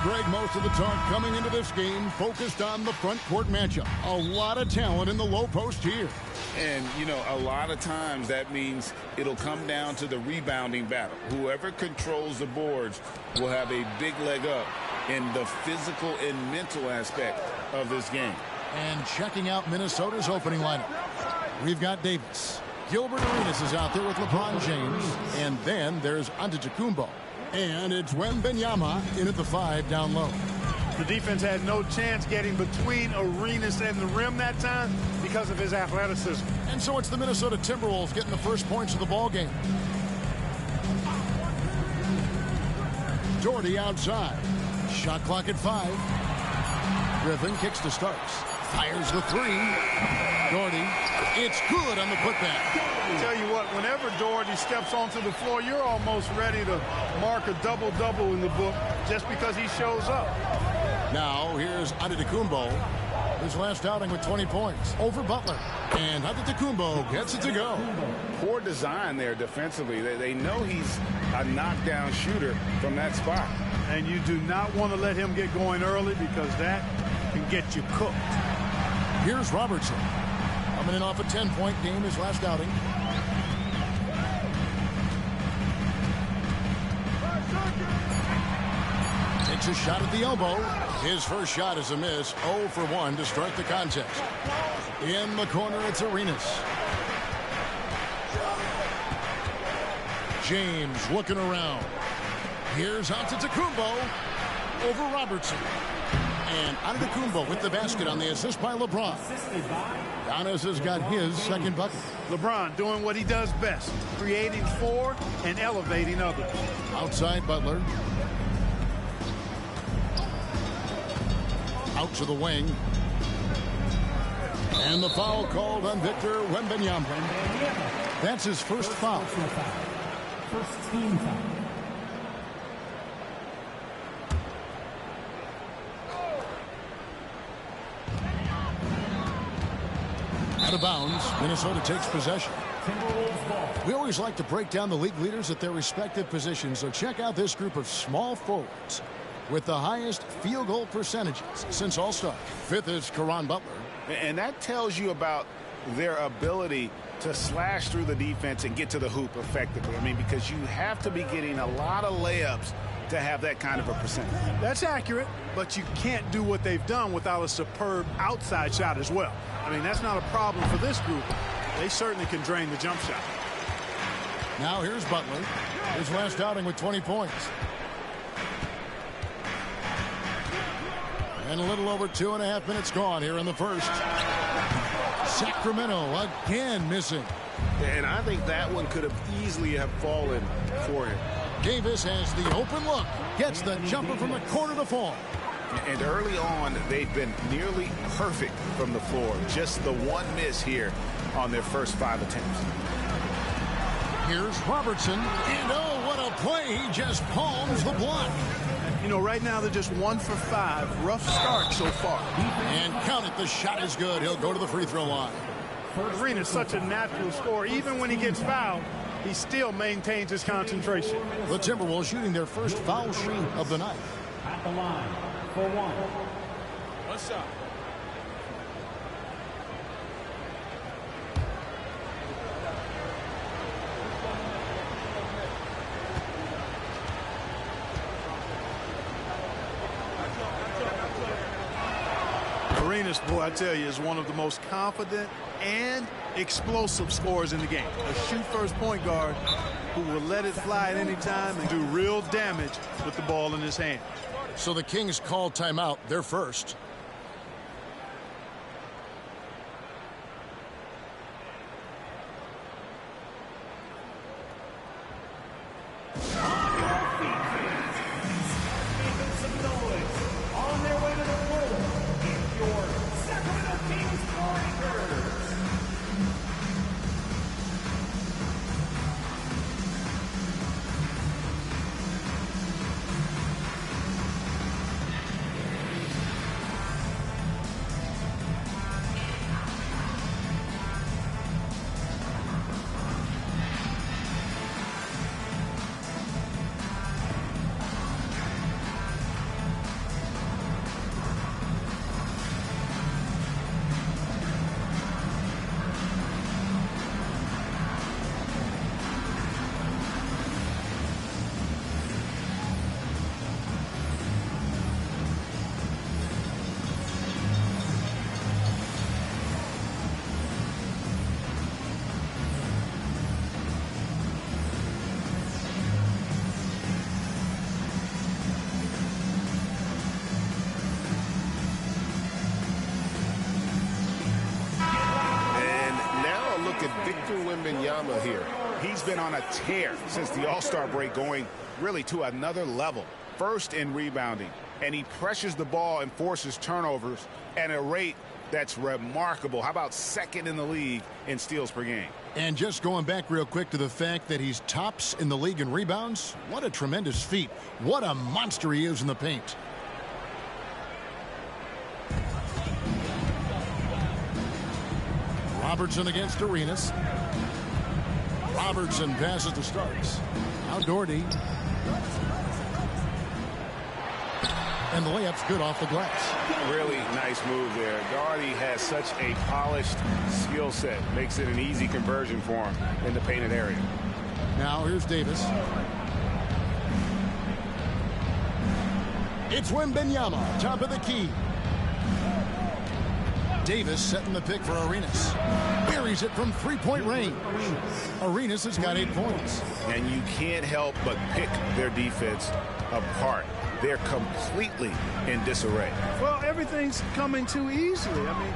Greg, most of the talk coming into this game focused on the front court matchup. A lot of talent in the low post here. And, you know, a lot of times that means it'll come down to the rebounding battle. Whoever controls the boards will have a big leg up in the physical and mental aspect of this game. And checking out Minnesota's opening lineup, we've got Davis. Gilbert Arenas is out there with LeBron James. And then there's Antetokounmpo. And it's Wembanyama in at the 5 down low. The defense had no chance getting between Arenas and the rim that time because of his athleticism. And so it's the Minnesota Timberwolves getting the first points of the ball game. Doherty outside. Shot clock at 5. Griffin kicks to Starks. Fires the 3. Doherty. It's good on the putback. I tell you what, whenever Doherty steps onto the floor, you're almost ready to mark a double-double in the book just because he shows up. Now here's Antetokounmpo. His last outing with 20 points over Butler. And Antetokounmpo gets it to go. Poor design there defensively. They know he's a knockdown shooter from that spot. And you do not want to let him get going early because that can get you cooked. Here's Robertson. Coming in off a 10-point game his last outing. Takes a shot at the elbow. His first shot is a miss. 0 for 1 to start the contest. In the corner, it's Arenas. James looking around. Here's Antetokounmpo over Robertson. And Antetokounmpo with the basket on the assist by LeBron. Giannis has got his second bucket. LeBron doing what he does best, creating for and elevating others. Outside Butler. Out to the wing. And the foul called on Victor Wembanyama. That's his first foul. First team foul. Out of bounds, Minnesota takes possession. We always like to break down the league leaders at their respective positions, so check out this group of small forwards with the highest field goal percentages since All-Star. 5th is Caron Butler. And that tells you about their ability to slash through the defense and get to the hoop effectively. I mean, because you have to be getting a lot of layups to have that kind of a percentage. That's accurate, but you can't do what they've done without a superb outside shot as well. I mean, that's not a problem for this group. They certainly can drain the jump shot. Now here's Butler. His last outing with 20 points. And a little over 2.5 minutes gone here in the first. Sacramento again missing. And I think that one could have easily have fallen for him. Davis has the open look. Gets the jumper from the corner to fall. And early on, they've been nearly perfect from the floor. Just the one miss here on their first 5 attempts. Here's Robertson. And oh, what a play. He just palms the block. You know, right now they're just 1 for 5. Rough start so far. And count it. The shot is good. He'll go to the free throw line. Arena's such a natural scorer. Even when he gets fouled, he still maintains his concentration. The Timberwolves shooting their first foul shot of the night. At the line for 1. What's up? Arenas, boy, I tell you, is one of the most confident and explosive scorers in the game. A shoot-first point guard who will let it fly at any time and do real damage with the ball in his hand. So the Kings call timeout. They're first. Victor Wembanyama here. He's been on a tear since the All-Star break, going really to another level. First in rebounding, and he pressures the ball and forces turnovers at a rate that's remarkable. How about second in the league in steals per game? And just going back real quick to the fact that he's tops in the league in rebounds, what a tremendous feat. What a monster he is in the paint. Robertson against Arenas. Robertson passes to Starks. Now Doherty. And the layup's good off the glass. Really nice move there. Doherty has such a polished skill set. Makes it an easy conversion for him in the painted area. Now here's Davis. It's Wembanyama, top of the key. Davis setting the pick for Arenas. Buries it from three-point range. Arenas has got 8 points. And you can't help but pick their defense apart. They're completely in disarray. Well, everything's coming too easily. I mean,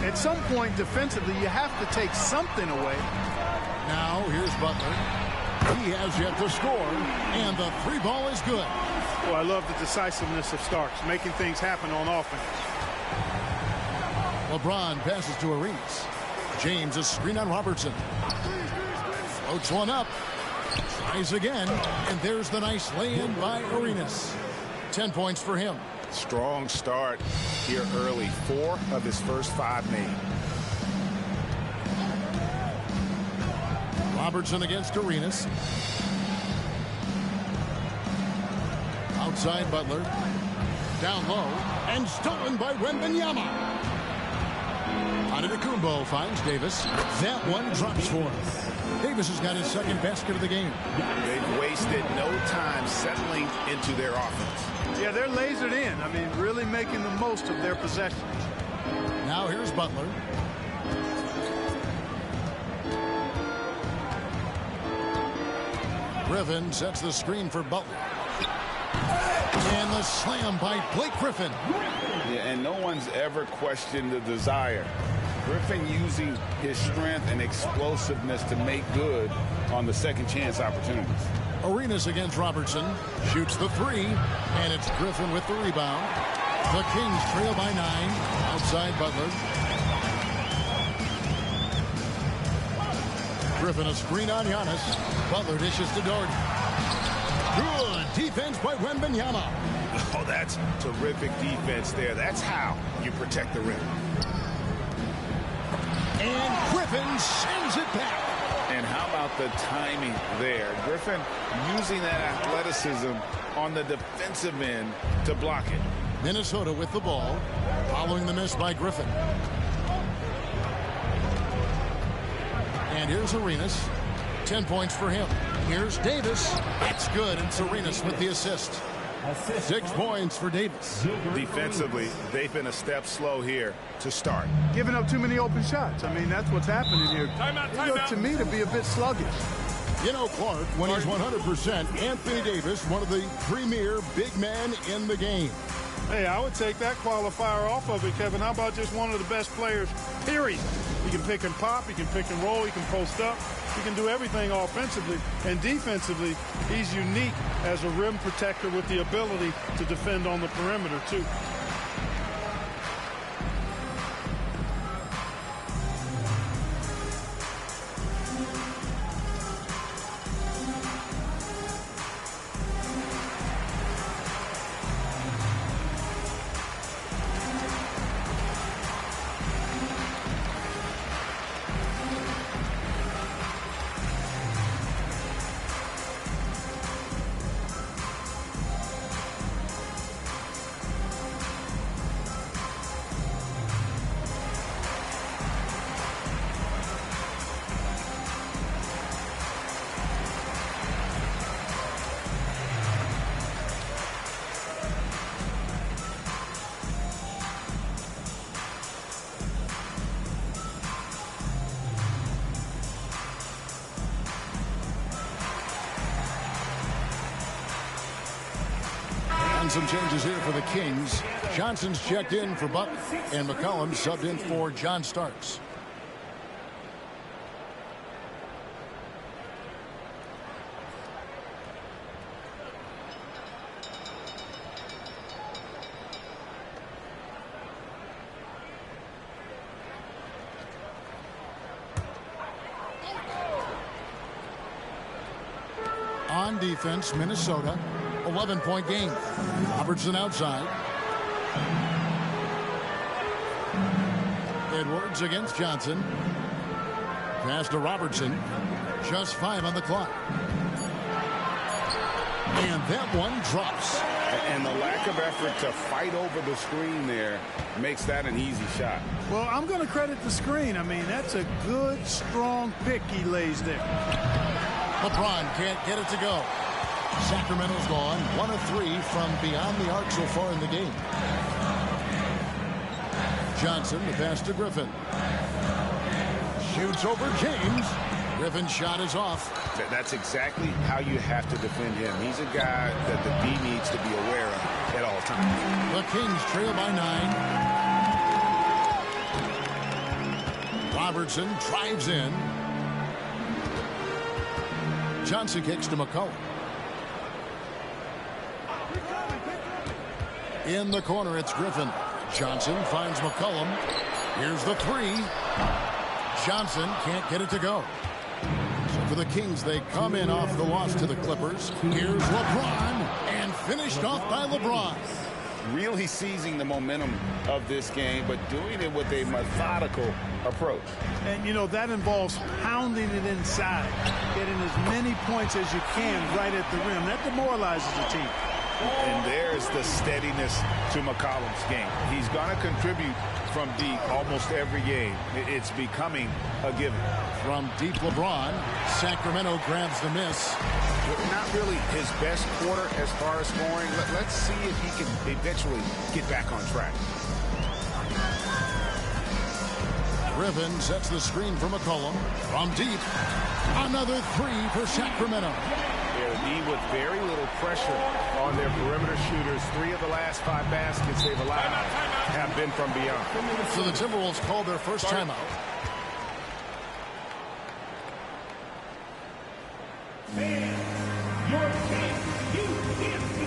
at some point defensively, you have to take something away. Now here's Butler. He has yet to score, and the three ball is good. Well, I love the decisiveness of Starks, making things happen on offense. LeBron passes to Arenas. James, a screen on Robertson. Floats one up. Tries again, and there's the nice lay-in by Arenas. 10 points for him. Strong start here early. 4 of his first 5 made. Robertson against Arenas. Outside Butler. Down low, and stolen by Wembanyama. Antetokounmpo finds Davis. That one drops for him. Davis has got his second basket of the game. They've wasted no time settling into their offense. Yeah, they're lasered in. I mean, really making the most of their possessions. Now here's Butler. Griffin sets the screen for Butler. And the slam by Blake Griffin. Yeah, and no one's ever questioned the desire. Griffin using his strength and explosiveness to make good on the second chance opportunities. Arenas against Robertson. Shoots the three. And it's Griffin with the rebound. The Kings trail by 9. Outside Butler. Griffin a screen on Giannis. Butler dishes to Doherty. Good defense by Wembanyama. Oh, that's terrific defense there. That's how you protect the rim. And Griffin sends it back. And how about the timing there? Griffin using that athleticism on the defensive end to block it. Minnesota with the ball. Following the miss by Griffin. And here's Arenas. 10 points for him. Here's Davis. That's good. And Arenas with the assist. 6 points for Davis. Defensively, they've been a step slow here to start. Giving up too many open shots. I mean, that's what's happening here. They look to me to be a bit sluggish. You know, Clark, when he's 100%, Anthony Davis, one of the premier big men in the game. Hey, I would take that qualifier off of it, Kevin. How about just one of the best players, period? He can pick and pop, he can pick and roll, he can post up. He can do everything offensively. And defensively, he's unique as a rim protector with the ability to defend on the perimeter, too. Some changes here for the Kings. Johnson's checked in for Butler, and McCollum subbed in for John Starks. on defense, Minnesota. 11-point game. Robertson outside. Edwards against Johnson. Pass to Robertson. Just 5 on the clock. And that one drops. And the lack of effort to fight over the screen there makes that an easy shot. Well, I'm going to credit the screen. I mean, that's a good, strong pick he lays there. LeBron can't get it to go. Sacramento's gone 1 of 3 from beyond the arc so far in the game. Johnson, the pass to Griffin. Shoots over James. Griffin's shot is off. That's exactly how you have to defend him. He's a guy that the D needs to be aware of at all times. The Kings trail by 9. Robertson drives in. Johnson kicks to McCollum. In the corner, it's Griffin. Johnson finds McCollum. Here's the 3. Johnson can't get it to go. So for the Kings, they come in off the loss to the Clippers. Here's LeBron, and finished off by LeBron. Really seizing the momentum of this game, but doing it with a methodical approach. And, you know, that involves pounding it inside, getting as many points as you can right at the rim. That demoralizes the team. And there's the steadiness to McCollum's game. He's going to contribute from deep almost every game. It's becoming a given. From deep, LeBron. Sacramento grabs the miss. Not really his best quarter as far as scoring. Let's see if he can eventually get back on track. Griffin sets the screen for McCollum. From deep, another 3 for Sacramento. They're D with very little pressure on their perimeter shooters. 3 of the last 5 baskets they've allowed have been from beyond. So the Timberwolves called their first timeout. Your team, UTMB.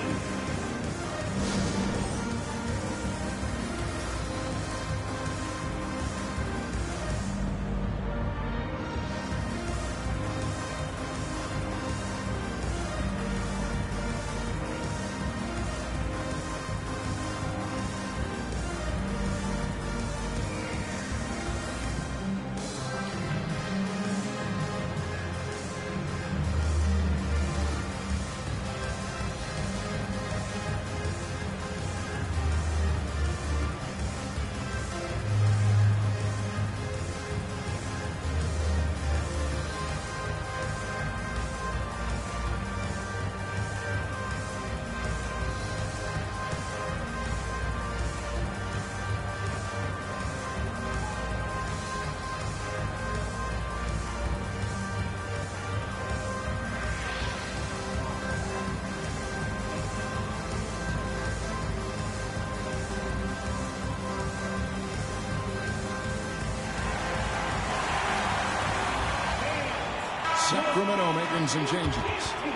Sacramento making some changes.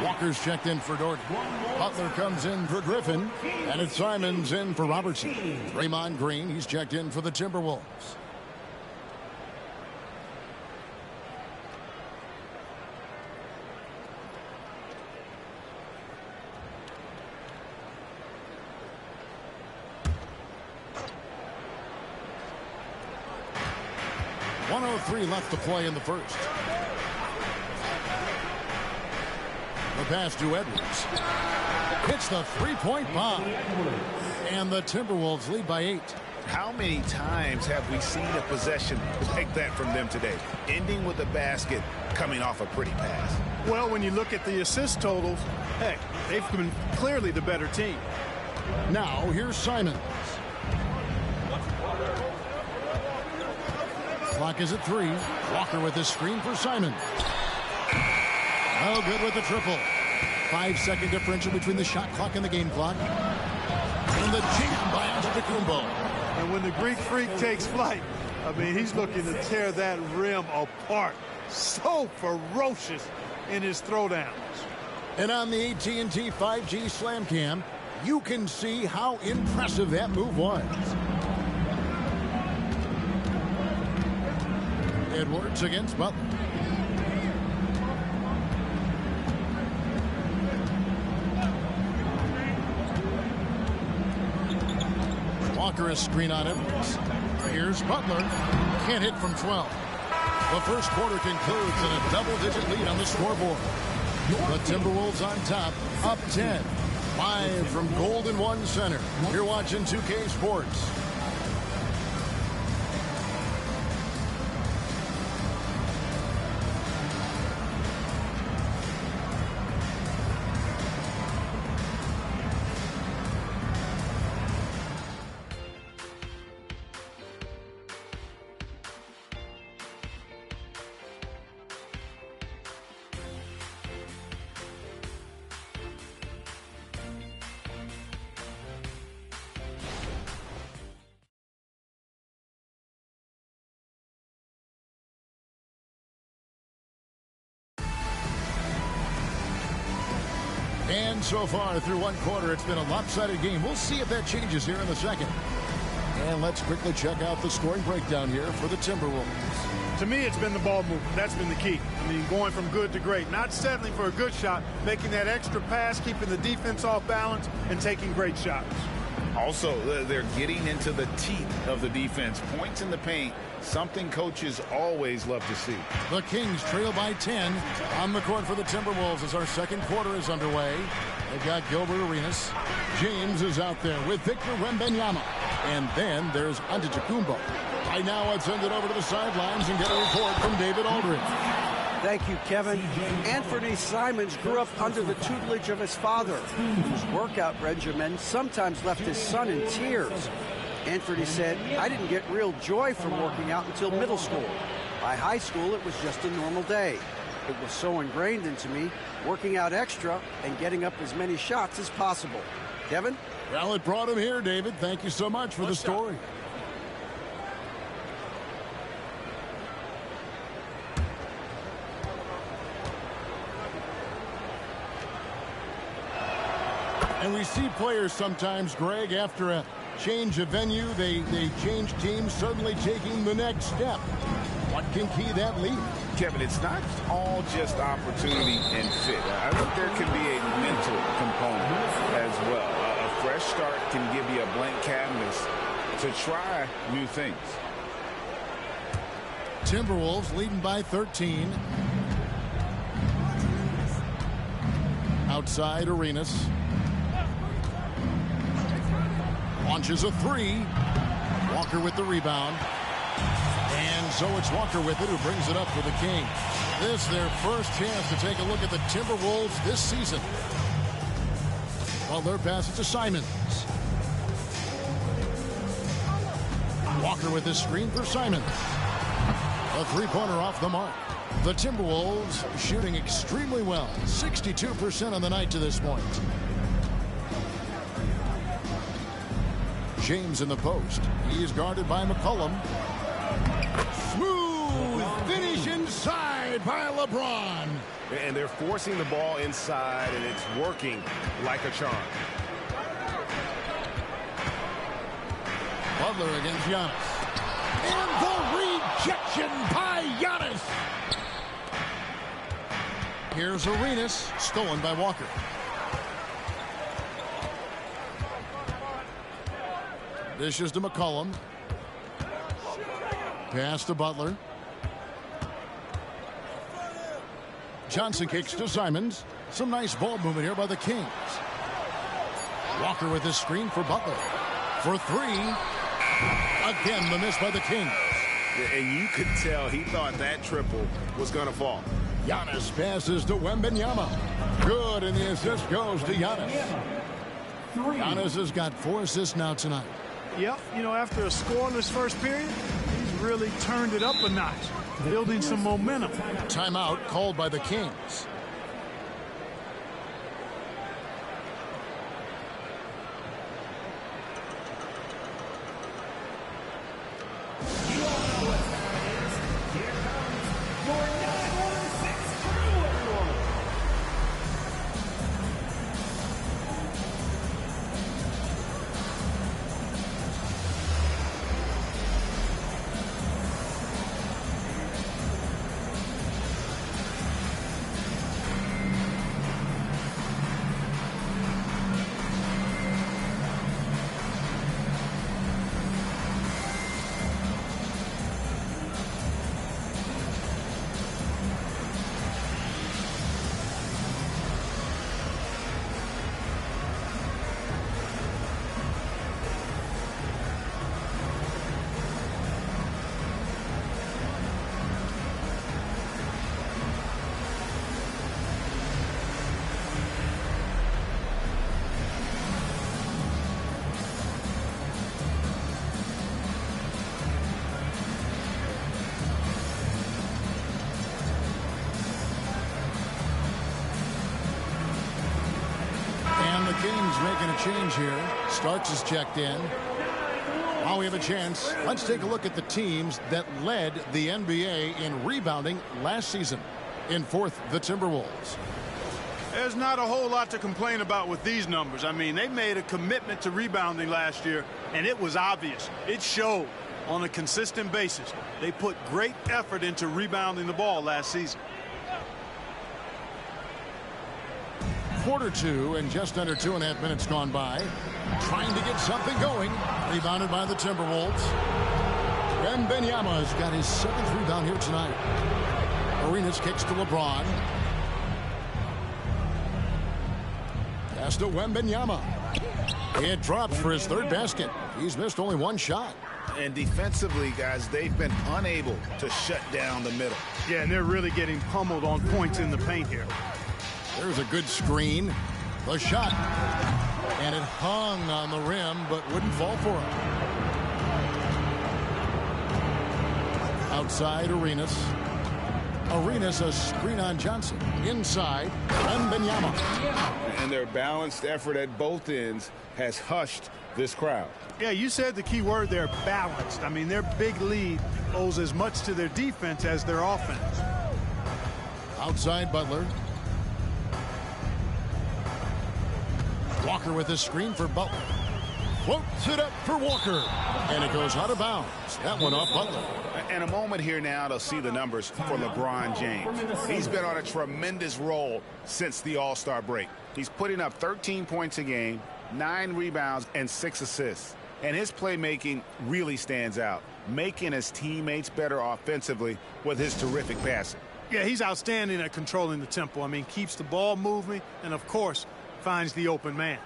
Walker's checked in for Dort. Butler comes in for Griffin. And it's Simons in for Robertson. Draymond Green, he's checked in for the Timberwolves. .103 left to play in the first. The pass to Edwards. Hits the three-point bomb. And the Timberwolves lead by 8. How many times have we seen a possession like that from them today? Ending with a basket, coming off a pretty pass. Well, when you look at the assist totals, heck, they've been clearly the better team. Now, here's Simons. Clock is at 3. Walker with his screen for Simons. Oh, good with the triple. 5-second differential between the shot clock and the game clock. And the jam by Antetokounmpo. And when the Greek Freak takes flight, I mean, he's looking to tear that rim apart. So ferocious in his throwdowns. And on the AT&T 5G Slam Cam, you can see how impressive that move was. Edwards against Butler. Walker a screen on him. Here's Butler. Can't hit from 12. The first quarter concludes in a double-digit lead on the scoreboard. The Timberwolves on top, up 10. Live from Golden One Center. You're watching 2K Sports. And so far through one quarter, it's been a lopsided game. We'll see if that changes here in the second. And let's quickly check out the scoring breakdown here for the Timberwolves. To me, it's been the ball movement. That's been the key. I mean, going from good to great. Not settling for a good shot, making that extra pass, keeping the defense off balance, and taking great shots. Also, they're getting into the teeth of the defense. Points in the paint, something coaches always love to see. The Kings trail by 10 on the court for the Timberwolves as our second quarter is underway. They've got Gilbert Arenas. James is out there with Victor Wembanyama. And then there's Antetokounmpo. Right now, let's send it over to the sidelines and get a report from David Aldridge. Thank you, Kevin. Anthony Simons grew up under the tutelage of his father, whose workout regimen sometimes left his son in tears. Anthony said, "I didn't get real joy from working out until middle school. By high school, it was just a normal day. It was so ingrained into me, working out extra and getting up as many shots as possible." Kevin? Well, it brought him here, David. Thank you so much for the story. And we see players sometimes, Greg, after a change of venue, they change teams, suddenly taking the next step. What can key that lead? Kevin, it's not all just opportunity and fit. I think there can be a mental component as well. A fresh start can give you a blank canvas to try new things. Timberwolves leading by 13. Outside Arenas. Launches a three. Walker with the rebound. And so it's Walker with it who brings it up for the Kings. This their first chance to take a look at the Timberwolves this season. Butler passes to Simons. Walker with his screen for Simons. A three-pointer off the mark. The Timberwolves shooting extremely well. 62% on the night to this point. James in the post. He is guarded by McCollum. Smooth finish inside by LeBron. And they're forcing the ball inside, and it's working like a charm. Butler against Giannis. And the rejection by Giannis. Here's Arenas, stolen by Walker. Dishes to McCollum. Pass to Butler. Johnson kicks to Simons. Some nice ball movement here by the Kings. Walker with his screen for Butler. For three. Again, the miss by the Kings. And you could tell he thought that triple was going to fall. Giannis passes to Wembanyama. Good, and the assist goes to Giannis. Giannis has got 4 assists now tonight. Yep, you know, after a scoreless first period, he's really turned it up a notch, building some momentum. Timeout called by the Kings. making a change here. Starks is checked in. While we have a chance, let's take a look at the teams that led the NBA in rebounding last season. In fourth, the Timberwolves. There's not a whole lot to complain about with these numbers. I mean, they made a commitment to rebounding last year, and it was obvious. It showed on a consistent basis. They put great effort into rebounding the ball last season. Quarter two and just under 2.5 minutes gone by. Trying to get something going. Rebounded by the Timberwolves. Wembanyama's got his 7th rebound here tonight. Arenas kicks to LeBron. Pass to Wembanyama. It drops for his 3rd basket. He's missed only 1 shot. And defensively, guys, they've been unable to shut down the middle. Yeah, and they're really getting pummeled on points in the paint here. There's a good screen. The shot. And it hung on the rim, but wouldn't fall for him. Outside, Arenas. Arenas, a screen on Johnson. Inside, Wembanyama. And their balanced effort at both ends has hushed this crowd. Yeah, you said the key word there, balanced. I mean, their big lead owes as much to their defense as their offense. Outside, Butler. Walker with a screen for Butler. Floats it up for Walker. And it goes out of bounds. That one off Butler. And a moment here now to see the numbers for LeBron James. He's been on a tremendous roll since the All-Star break. He's putting up 13 points a game, 9 rebounds, and 6 assists. And his playmaking really stands out, making his teammates better offensively with his terrific passing. Yeah, he's outstanding at controlling the tempo. I mean, keeps the ball moving and, of course, finds the open man.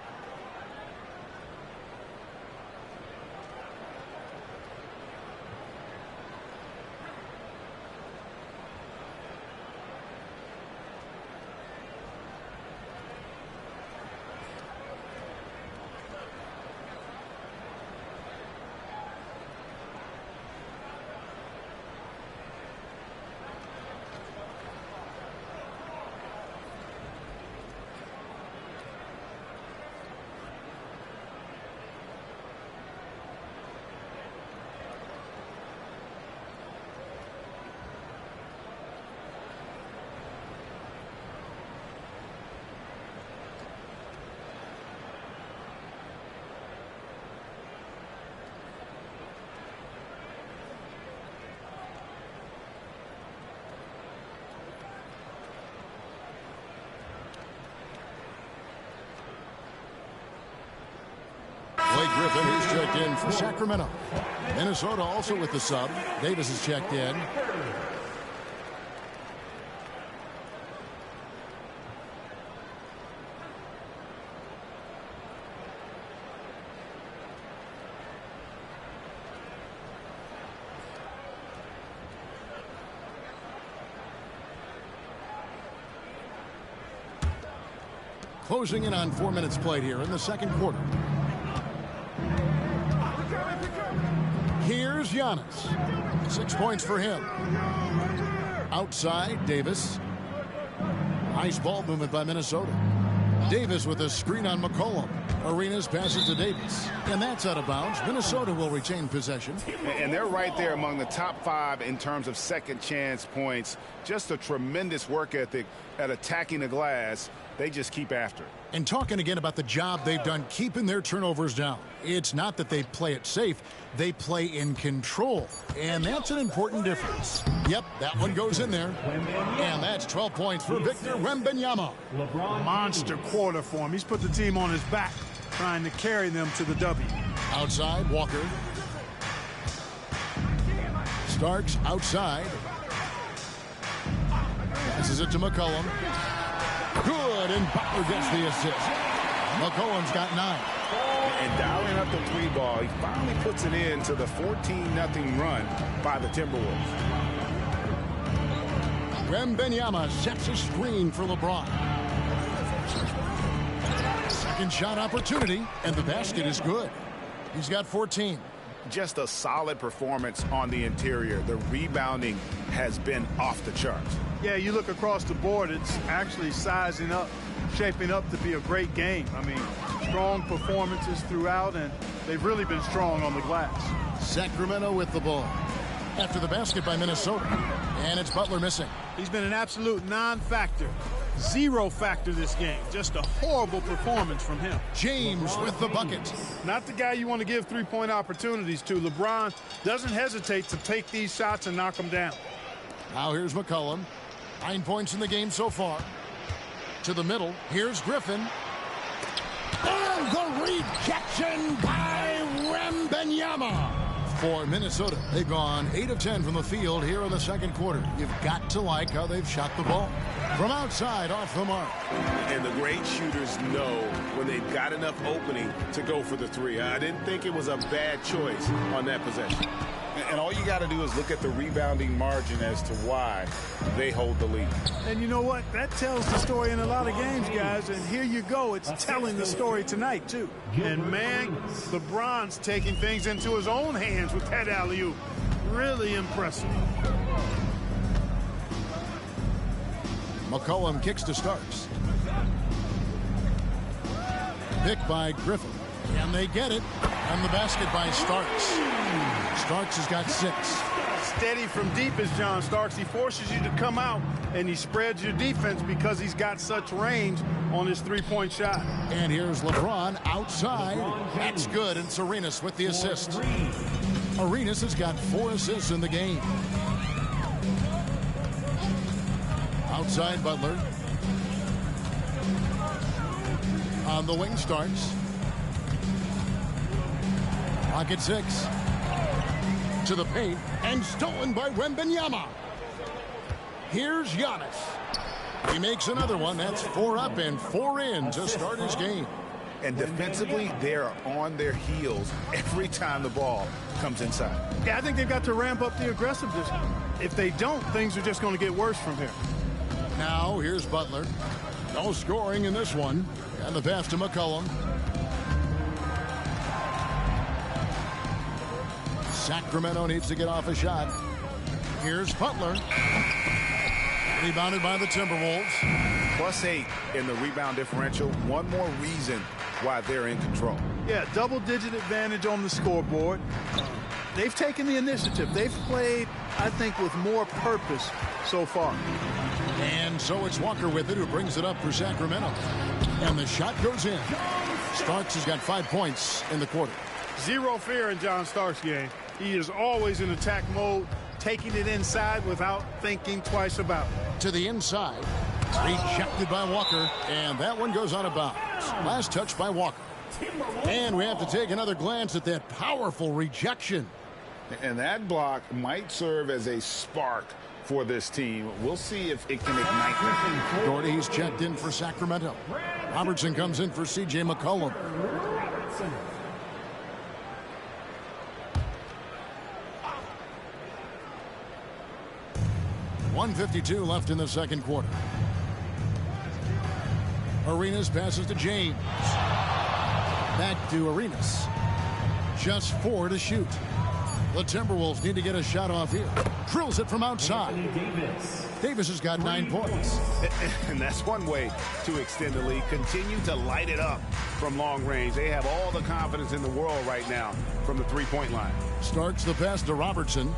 Blake Griffin is checked in for Sacramento. Minnesota also with the sub. Davis is checked in. Closing in on 4 minutes played here in the second quarter. Here's Giannis. 6 points for him. Outside, Davis. Nice ball movement by Minnesota. Davis with a screen on McCollum. Arenas passes to Davis. And that's out of bounds. Minnesota will retain possession. And they're right there among the top 5 in terms of second chance points. Just a tremendous work ethic at attacking the glass. They just keep after it. And talking again about the job they've done keeping their turnovers down. It's not that they play it safe. They play in control. And that's an important difference. Yep, that one goes in there. And that's 12 points for Victor Wembanyama. Monster quarter for him. He's put the team on his back, trying to carry them to the W. Outside, Walker. Starks outside. Passes it to McCollum. Good, and Butler gets the assist. McCollum's got 9. And dialing up the 3 ball, he finally puts it in to the 14-0 run by the Timberwolves. Wembanyama sets a screen for LeBron. Second shot opportunity, and the basket is good. He's got 14. Just a solid performance on the interior. The rebounding has been off the charts. Yeah, you look across the board, it's actually sizing up, shaping up to be a great game. I mean, strong performances throughout, and they've really been strong on the glass. Sacramento with the ball. After the basket by Minnesota. And it's Butler missing. He's been an absolute non-factor. Zero factor this game. Just a horrible performance from him. James with the bucket. Not the guy you want to give three-point opportunities to. LeBron doesn't hesitate to take these shots and knock them down. Now here's McCollum. 9 points in the game so far. To the middle. Here's Griffin. And the rejection by Wembanyama. For Minnesota, they've gone 8 of 10 from the field here in the second quarter. You've got to like how they've shot the ball. From outside, off the mark. And the great shooters know when they've got enough opening to go for the three. I didn't think it was a bad choice on that possession. And all you got to do is look at the rebounding margin as to why they hold the lead. And you know what? That tells the story in a lot of games, guys. And here you go. It's telling the story tonight, too. And, man, LeBron's taking things into his own hands with that alley-oop. Really impressive. McCollum kicks to Starks. Pick by Griffin. And they get it. And the basket by Starks. Starks has got 6. Steady from deep is John Starks. He forces you to come out, and he spreads your defense because he's got such range on his three-point shot. And here's LeBron outside. That's good. And it's Arenas with the assist. Arenas has got 4 assists in the game. Outside Butler. On the wing Starks. Pocket 6. To the paint. And stolen by Wembanyama. Here's Giannis. He makes another one. That's 4 up and 4 in to start his game. And defensively, they're on their heels every time the ball comes inside. Yeah, I think they've got to ramp up the aggressiveness. If they don't, things are just going to get worse from here. Now, here's Butler. No scoring in this one. And the pass to McCollum. Sacramento needs to get off a shot. Here's Butler. Rebounded by the Timberwolves. +8 in the rebound differential. One more reason why they're in control. Yeah, double-digit advantage on the scoreboard. They've taken the initiative. They've played, I think, with more purpose so far. And so it's Walker with it, who brings it up for Sacramento. And the shot goes in. Starks has got 5 points in the quarter. Zero fear in John Starks' game. He is always in attack mode, taking it inside without thinking twice about it. To the inside. Rejected by Walker. And that one goes out of bounds. Last touch by Walker. And we have to take another glance at that powerful rejection. And that block might serve as a spark for this team. We'll see if it can ignite that. Doherty's checked in for Sacramento. Robertson comes in for C.J. McCollum. 1:52 left in the second quarter. Arenas passes to James. Back to Arenas. Just 4 to shoot. The Timberwolves need to get a shot off here. Drills it from outside. Davis has got 9 points. And that's one way to extend the lead. Continue to light it up from long range. They have all the confidence in the world right now from the three-point line. Starts the pass to Robertson.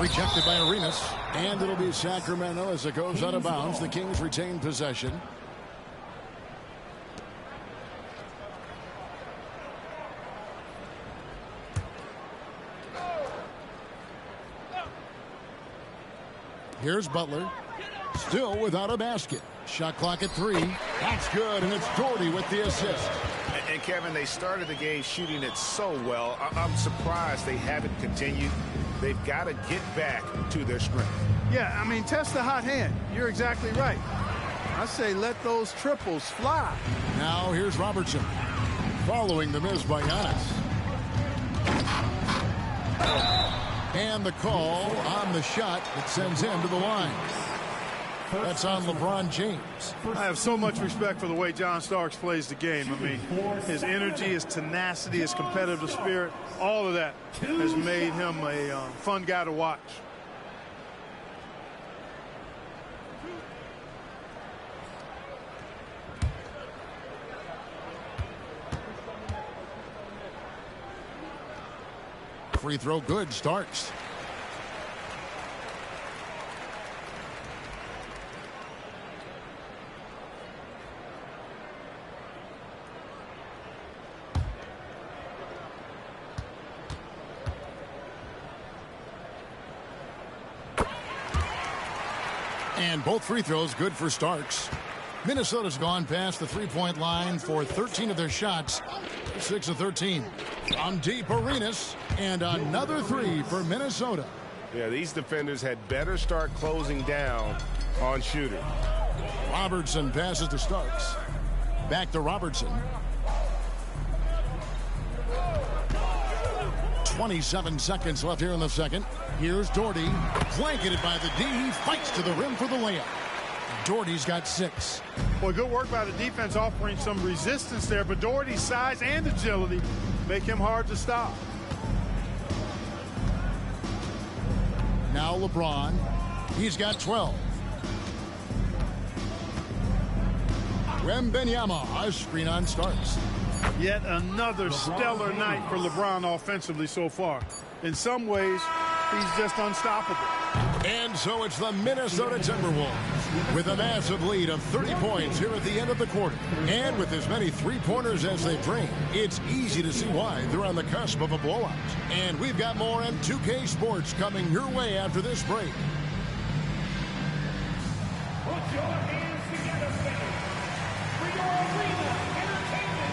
Rejected by Arenas. And it'll be Sacramento as it goes out of bounds. The Kings retain possession. Here's Butler. Still without a basket. Shot clock at 3. That's good, and it's Doherty with the assist. And Kevin, they started the game shooting it so well. I'm surprised they haven't continued. They've got to get back to their strength. Yeah, I mean, test the hot hand. You're exactly right. I say let those triples fly. Now here's Robertson. Following the miss by Giannis. And the call on the shot that sends him to the line. That's on LeBron James. I have so much respect for the way John Starks plays the game. I mean, his energy, his tenacity, his competitive spirit, all of that has made him a fun guy to watch. free throw good. Starks. And both free throws good for Starks. Minnesota's gone past the three-point line for 13 of their shots. 6 of 13. From deep, Arenas. And another three for Minnesota. Yeah, these defenders had better start closing down on Shooter. Robertson passes to Starks. Back to Robertson. 27 seconds left here in the second. Here's Doherty. Blanketed by the D. He fights to the rim for the layup. Doherty's got 6. Well, good work by the defense offering some resistance there, but Doherty's size and agility make him hard to stop. Now LeBron. He's got 12. Wembanyama, a screen on Starks. Yet another stellar night for LeBron offensively so far. In some ways, he's just unstoppable. And so it's the Minnesota Timberwolves with a massive lead of 30 points here at the end of the quarter. And with as many three-pointers as they bring, it's easy to see why they're on the cusp of a blowout. And we've got more M2K Sports coming your way after this break. Put your hands together, fans, for your arena entertainment.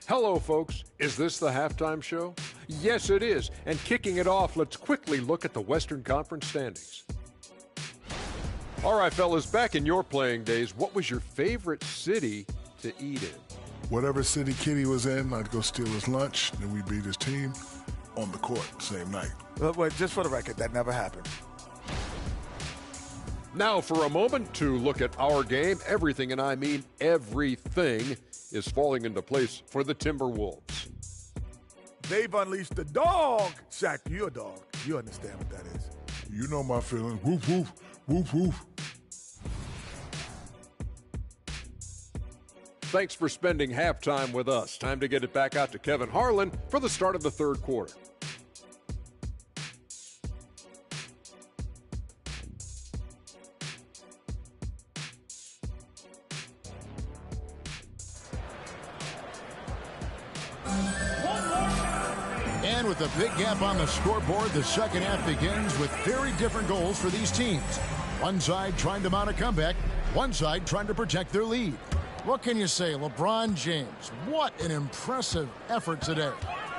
Hello, folks. Is this the halftime show? Yes, it is. And kicking it off, let's quickly look at the Western Conference standings. All right, fellas, back in your playing days, what was your favorite city to eat in? Whatever city Kitty was in, I'd go steal his lunch, then we beat his team on the court same night. Well, just for the record, that never happened. Now for a moment to look at our game. Everything, and I mean everything, is falling into place for the Timberwolves. They've unleashed the dog. Shaq, you're a dog. You understand what that is. You know my feeling. Woof, woof, woof, woof. Thanks for spending halftime with us. Time to get it back out to Kevin Harlan for the start of the third quarter. And with a big gap on the scoreboard, the second half begins with very different goals for these teams. One side trying to mount a comeback, one side trying to protect their lead. What can you say, LeBron James? What an impressive effort today.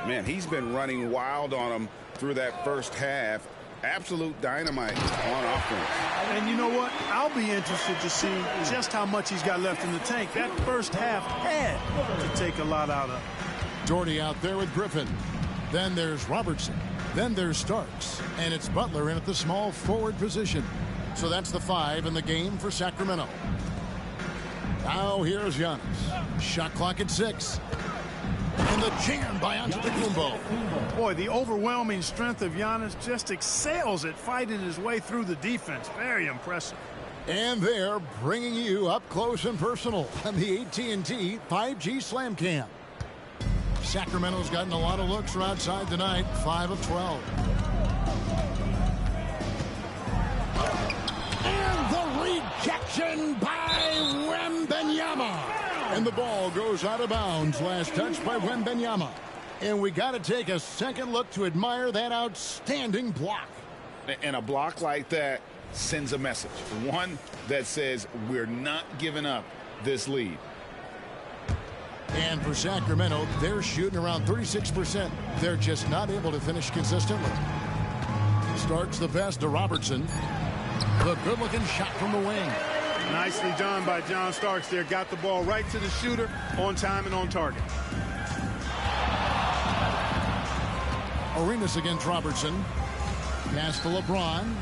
Man, he's been running wild on him through that first half. Absolute dynamite on offense. And you know what? I'll be interested to see just how much he's got left in the tank. That first half had to take a lot out of him. Doherty out there with Griffin. Then there's Robertson. Then there's Starks. And it's Butler in at the small forward position. So that's the 5 in the game for Sacramento. Now here's Giannis. Shot clock at 6. And the jam by Antetokounmpo. Boy, the overwhelming strength of Giannis just excels at fighting his way through the defense. Very impressive. And they're bringing you up close and personal on the AT&T 5G Slam Cam. Sacramento's gotten a lot of looks from outside tonight, 5 of 12. And the rejection by Wembanyama. And the ball goes out of bounds. Last touch by Wembanyama. And we got to take a second look to admire that outstanding block. And a block like that sends a message. One that says we're not giving up this lead. And for Sacramento, they're shooting around 36%. They're just not able to finish consistently. Starts the pass to Robertson. The good-looking shot from the wing. Nicely done by John Starks there. Got the ball right to the shooter on time and on target. Arenas against Robertson. Pass to LeBron.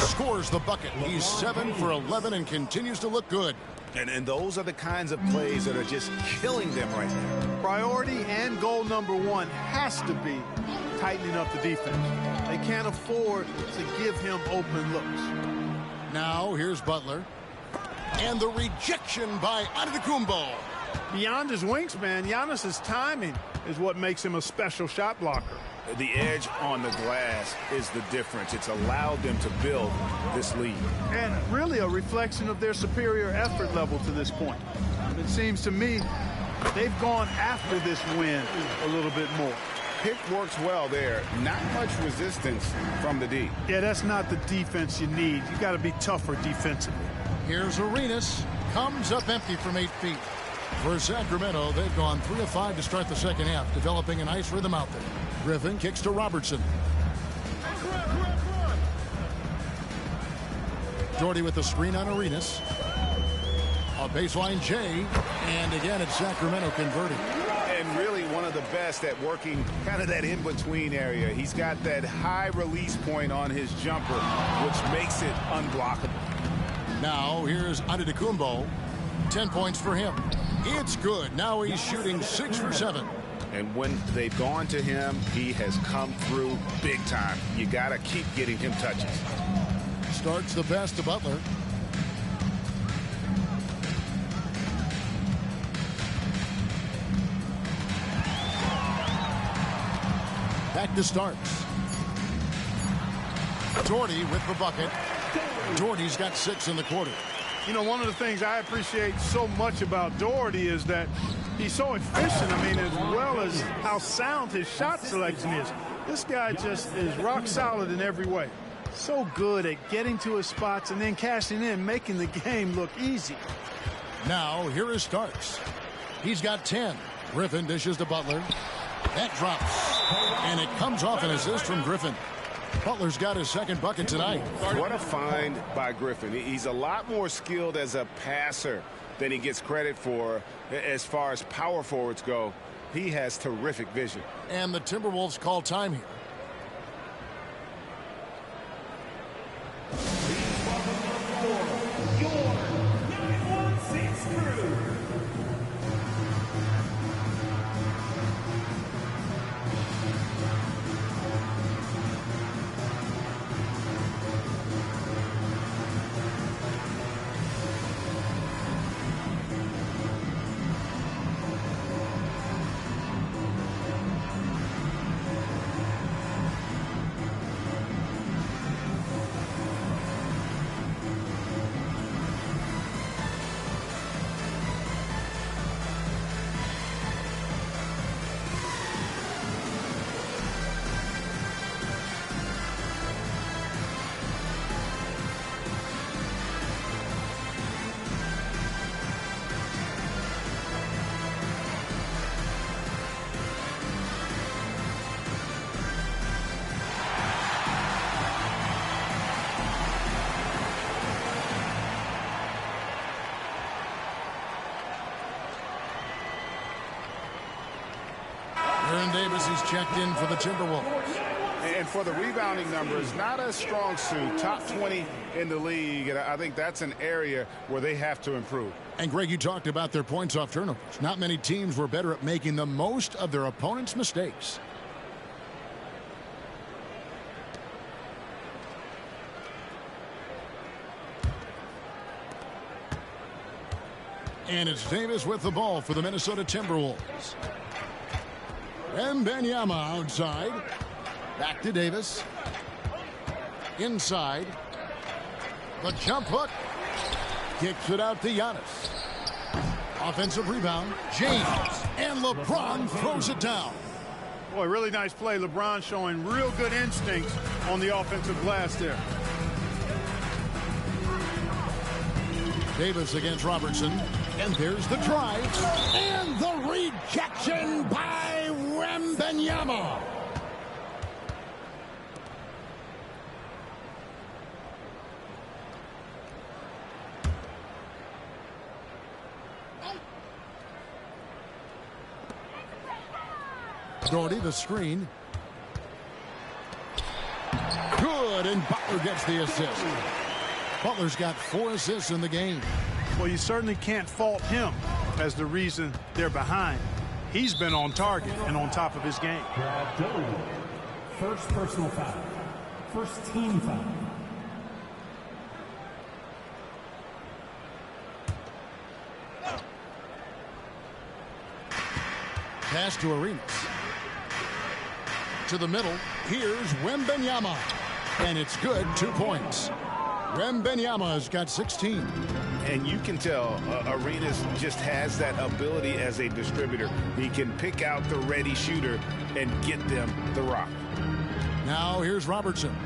Scores the bucket. He's 7 for 11 and continues to look good. And those are the kinds of plays that are just killing them right now. Priority and goal number 1 has to be tightening up the defense. They can't afford to give him open looks. Now here's Butler. And the rejection by Antetokounmpo. Beyond his wingspan, Giannis's timing is what makes him a special shot blocker. The edge on the glass is the difference. It's allowed them to build this lead. And really a reflection of their superior effort level to this point. It seems to me they've gone after this win a little bit more. Pick works well there. Not much resistance from the D. Yeah, that's not the defense you need. You got to be tougher defensively. Here's Arenas. Comes up empty from 8 feet. For Sacramento, they've gone 3 of 5 to start the second half, developing a nice rhythm out there. Griffin kicks to Robertson. Doherty with the screen on Arenas. A baseline J, and again it's Sacramento converting. And really one of the best at working kind of that in-between area. He's got that high release point on his jumper, which makes it unblockable. Now here's Antetokounmpo. 10 points for him. It's good. Now he's shooting 6 for 7. And when they've gone to him, he has come through big time. You got to keep getting him touches. Starts the pass to Butler. Back to Starks. Doherty with the bucket. Doherty's got 6 in the quarter. You know, one of the things I appreciate so much about Doherty is that he's so efficient. I mean, as well as how sound his shot selection is. This guy just is rock solid in every way. So good at getting to his spots and then cashing in, making the game look easy. Now, here is Starks. He's got 10. Griffin dishes to Butler. That drops. And it comes off an assist from Griffin. Butler's got his second bucket tonight. What a find by Griffin. He's a lot more skilled as a passer than he gets credit for as far as power forwards go. He has terrific vision. And the Timberwolves call time here. Your 916 crew. Davis, he's checked in for the Timberwolves. And for the rebounding numbers, not a strong suit. Top 20 in the league, and I think that's an area where they have to improve. And, Greg, you talked about their points off turnovers. Not many teams were better at making the most of their opponent's mistakes. And it's Davis with the ball for the Minnesota Timberwolves. Wembanyama outside. Back to Davis. Inside. The jump hook. Kicks it out to Giannis. Offensive rebound. James. And LeBron throws it down. Boy, really nice play. LeBron showing real good instincts on the offensive glass there. Davis against Robertson. And there's the drive. And the rejection by Wembanyama. Doherty, the screen. Good, and Butler gets the assist. Butler's got 4 assists in the game. Well, you certainly can't fault him as the reason they're behind. He's been on target and on top of his game. Brad Doherty, first personal foul. First team foul. Pass to Arenas. To the middle. Here's Wembanyama. And it's good. 2 points. Wembanyama's got 16. And you can tell Arenas just has that ability as a distributor. He can pick out the ready shooter and get them the rock. Now here's Robertson.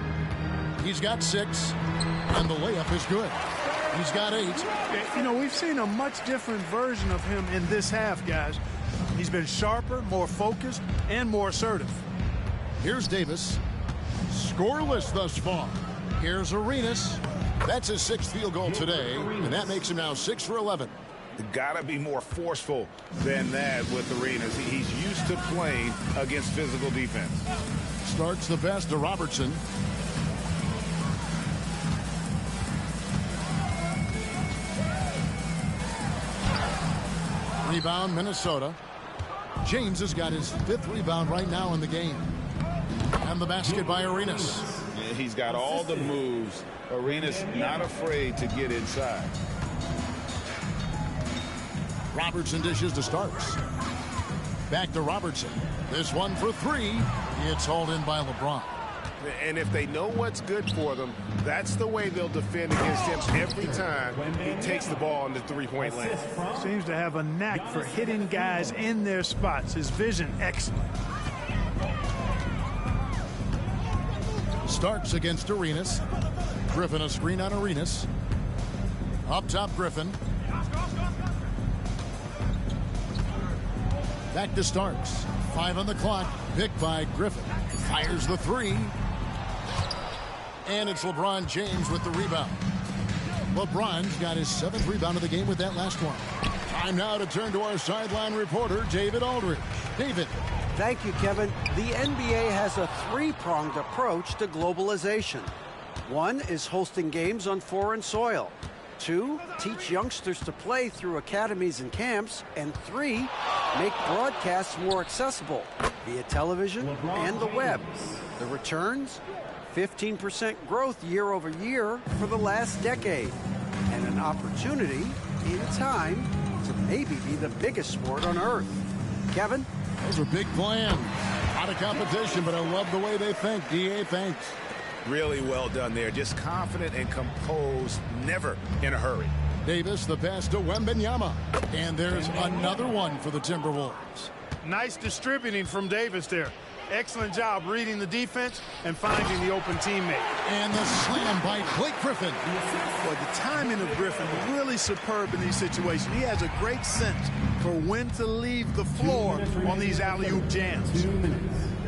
He's got 6. And the layup is good. He's got 8. You know, we've seen a much different version of him in this half, guys. He's been sharper, more focused, and more assertive. Here's Davis. Scoreless thus far. Here's Arenas. That's his 6th field goal today, and that makes him now 6 for 11. Gotta be more forceful than that with Arenas. He's used to playing against physical defense. Starts the pass to Robertson. Rebound, Minnesota. James has got his 5th rebound right now in the game. And the basket by Arenas. Yeah, he's got all the moves. Arenas not afraid to get inside. Robertson dishes to Starks. Back to Robertson. This one for 3. It's hauled in by LeBron. And if they know what's good for them, that's the way they'll defend against him every time he takes the ball in the three-point lane. Seems to have a knack for hitting guys in their spots. His vision, excellent. Starks against Arenas. Griffin a screen on Arenas. Up top, Griffin. Back to Starks. 5 on the clock. Picked by Griffin. Fires the 3. And it's LeBron James with the rebound. LeBron's got his 7th rebound of the game with that last one. Time now to turn to our sideline reporter, David Aldridge. David. Thank you, Kevin. The NBA has a 3-pronged approach to globalization. 1 is hosting games on foreign soil. 2, teach youngsters to play through academies and camps. And 3, make broadcasts more accessible via television and the web. The returns? 15% growth year over year for the last decade. And an opportunity, in time, to maybe be the biggest sport on earth. Kevin? Those are big plans. Out of competition, but I love the way they think. DA, thanks. Really well done there. Just confident and composed, never in a hurry. Davis, the pass to Wembanyama. And there's another one for the Timberwolves. Nice distributing from Davis there. Excellent job reading the defense and finding the open teammate. And the slam by Blake Griffin. Boy, the timing of Griffin really superb in these situations. He has a great sense for when to leave the floor on these alley-oop jams.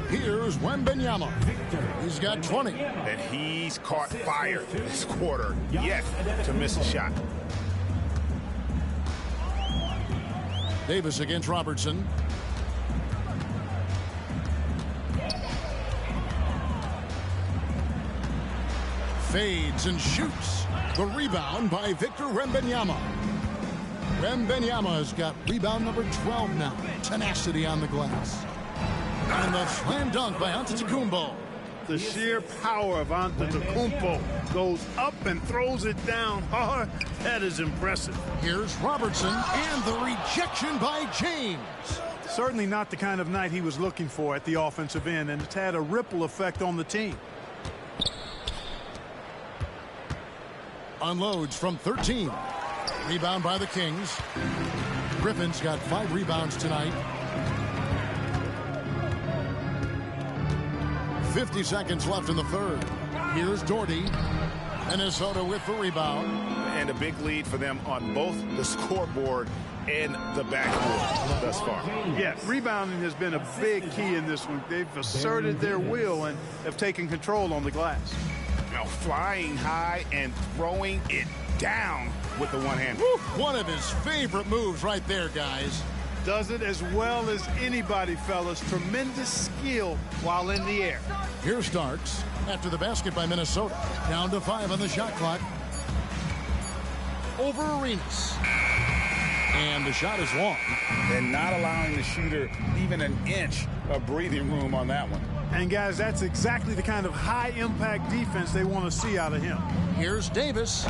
Here's Wembanyama. He's got 20. And he's caught fire this quarter, yet to miss a shot. Davis against Robertson. Fades and shoots. The rebound by Victor Wembanyama. Wembanyama's got rebound number 12 now. Tenacity on the glass. And the slam dunk by Antetokounmpo. The sheer power of Antetokounmpo goes up and throws it down hard. That is impressive. Here's Robertson and the rejection by James. Certainly not the kind of night he was looking for at the offensive end, and it's had a ripple effect on the team. Unloads from 13. Rebound by the Kings. Griffin's got 5 rebounds tonight. 50 seconds left in the third. Here's Doherty. Minnesota with the rebound. And a big lead for them on both the scoreboard and the backboard thus far. Yes, rebounding has been a big key in this one. They've asserted their will and have taken control on the glass. Now flying high and throwing it down with the one hand. One of his favorite moves right there, guys. Does it as well as anybody, fellas. Tremendous skill while in the air. Here's Starks after the basket by Minnesota. Down to 5 on the shot clock. Over Arenas. And the shot is long. And not allowing the shooter even an inch of breathing room on that one. And, guys, that's exactly the kind of high-impact defense they want to see out of him. Here's Davis.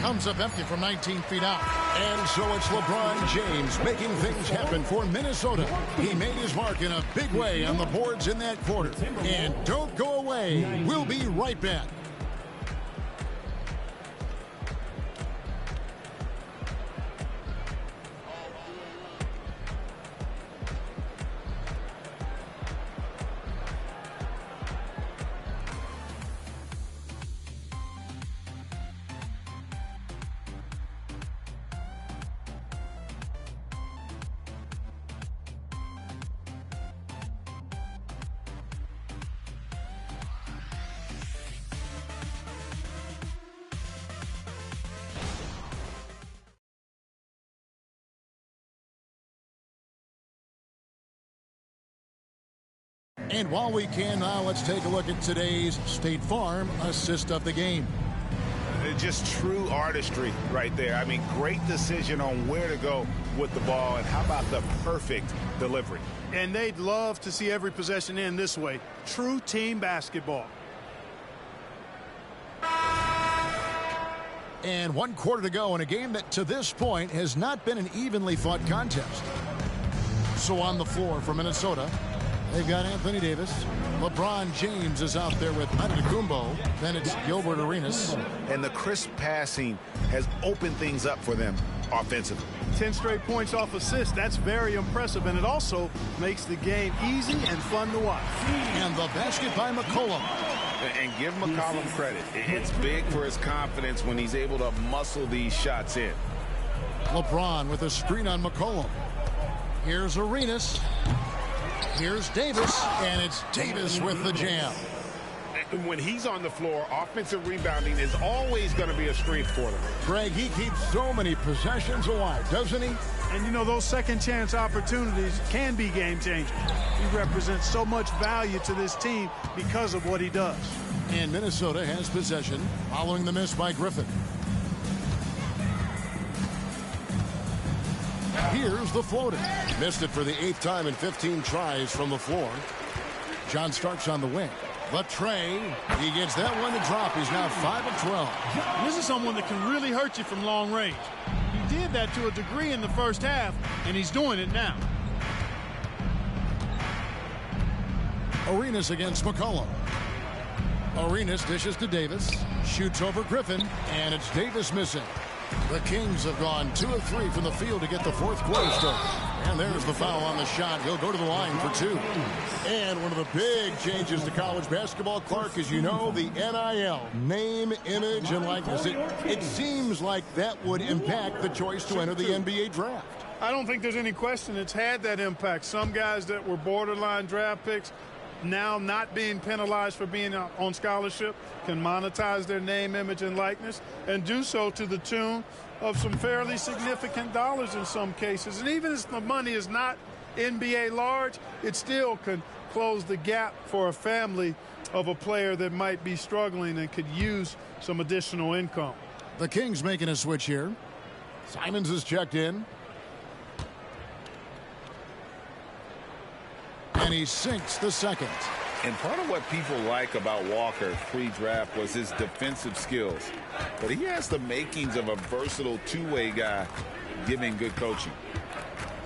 Comes up empty from 19 feet out. And so it's LeBron James making things happen for Minnesota. He made his mark in a big way on the boards in that quarter. And don't go away. We'll be right back. And while we can now, let's take a look at today's State Farm assist of the game. Just true artistry right there. I mean, great decision on where to go with the ball, and how about the perfect delivery. And they'd love to see every possession end this way. True team basketball. And 1 quarter to go in a game that to this point has not been an evenly fought contest. So on the floor for Minnesota, they've got Anthony Davis. LeBron James is out there with Antetokounmpo. Then it's Gilbert Arenas. And the crisp passing has opened things up for them offensively. 10 straight points off assists. That's very impressive. And it also makes the game easy and fun to watch. And the basket by McCollum. And give McCollum credit. It's big for his confidence when he's able to muscle these shots in. LeBron with a screen on McCollum. Here's Arenas. Here's Davis, and it's Davis with the jam. When he's on the floor, offensive rebounding is always going to be a strength for them. Greg, he keeps so many possessions alive, doesn't he? And, you know, those second chance opportunities can be game-changing. He represents so much value to this team because of what he does. And Minnesota has possession following the miss by Griffin. Here's the floater. Missed it for the 8th time in 15 tries from the floor. John Starks on the wing. The tray. He gets that one to drop. He's now 5 of 12. This is someone that can really hurt you from long range. He did that to a degree in the first half, and he's doing it now. Arenas against McCollum. Arenas dishes to Davis. Shoots over Griffin, and it's Davis missing. The Kings have gone 2 of 3 from the field to get the 4th quarter started. And there's the foul on the shot. He'll go to the line for 2. And one of the big changes to college basketball, Clark, as you know, the NIL, name, image, and likeness. It seems like that would impact the choice to enter the NBA draft. I don't think there's any question it's had that impact. Some guys that were borderline draft picks now not being penalized for being on scholarship can monetize their name, image, and likeness, and do so to the tune of some fairly significant dollars in some cases. And even if the money is not NBA large, it still can close the gap for a family of a player that might be struggling and could use some additional income. The Kings making a switch here. Simons is checked in. And he sinks the second. And part of what people like about Walker pre-draft was his defensive skills. But he has the makings of a versatile two-way guy giving good coaching.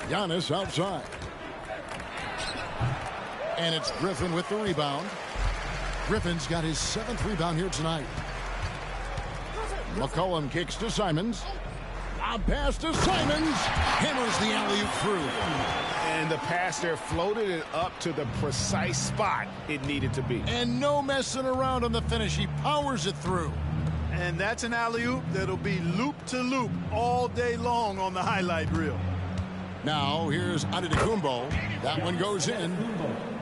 Giannis outside. And it's Griffin with the rebound. Griffin's got his 7th rebound here tonight. McCollum kicks to Simons. A pass to Simons. Hammers the alley-oop through. And the pass there floated it up to the precise spot it needed to be. And no messing around on the finish. He powers it through. And that's an alley-oop that'll be loop-to-loop all day long on the highlight reel. Now here's Antetokounmpo. That one goes in.